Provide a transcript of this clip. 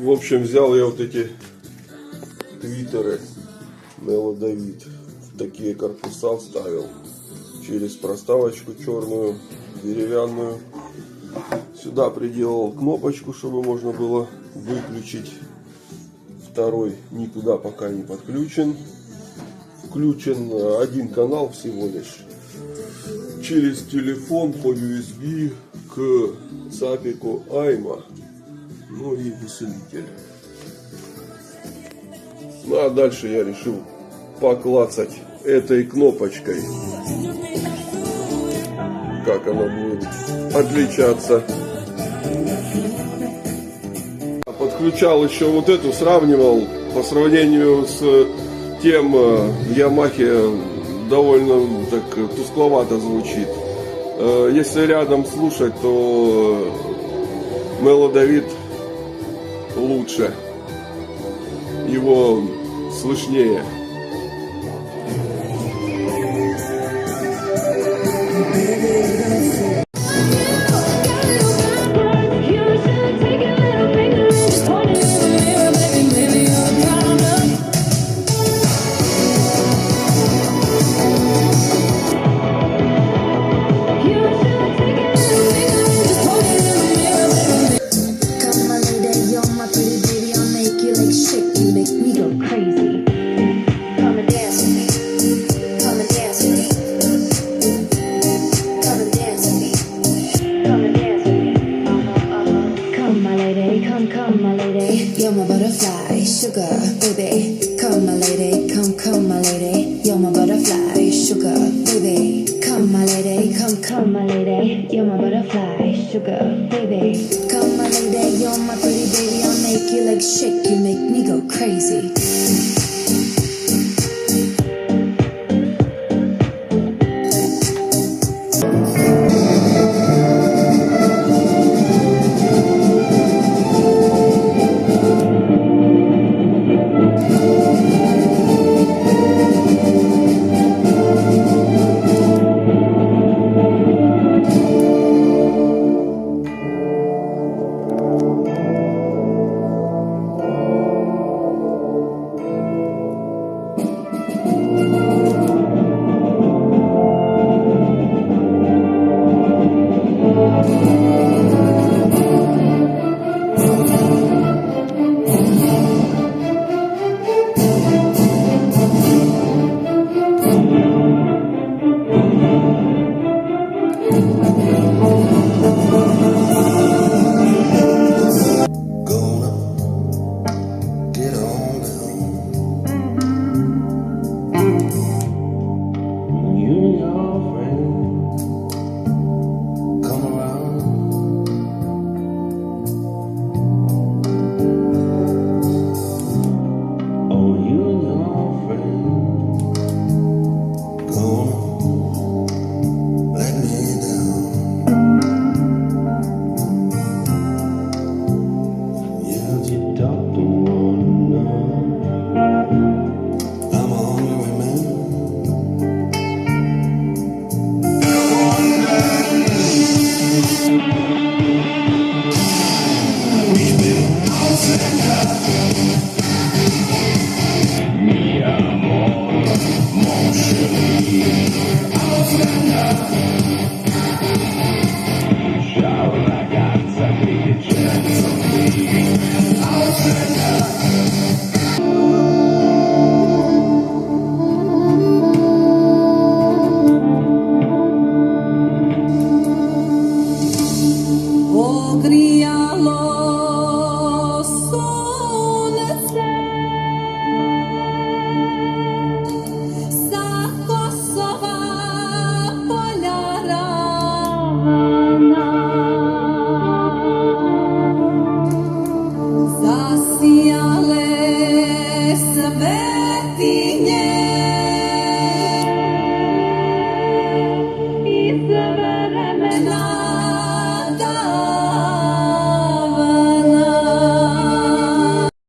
В общем, взял я вот эти твиттеры Melodavid, в такие корпуса вставил через проставочку черную, деревянную. Сюда приделал кнопочку, чтобы можно было выключить. Второй никуда пока не подключен. Включен один канал всего лишь. Через телефон по USB к цапику айма. Ну и усилитель. Ну а дальше я решил поклацать этой кнопочкой. Как она будет отличаться. Подключал еще вот эту, сравнивал по сравнению с тем в Ямахе, довольно так тускловато звучит. Если рядом слушать, то Melodavid лучше, его слышнее. Come, my lady, you're my butterfly, sugar, baby. Come, my lady, come, my lady, you're my butterfly, sugar, baby. Come, my lady, come, my lady, you're my butterfly, sugar, baby. Come, my lady, you're my pretty baby, I'll make you like shake, you make me go crazy.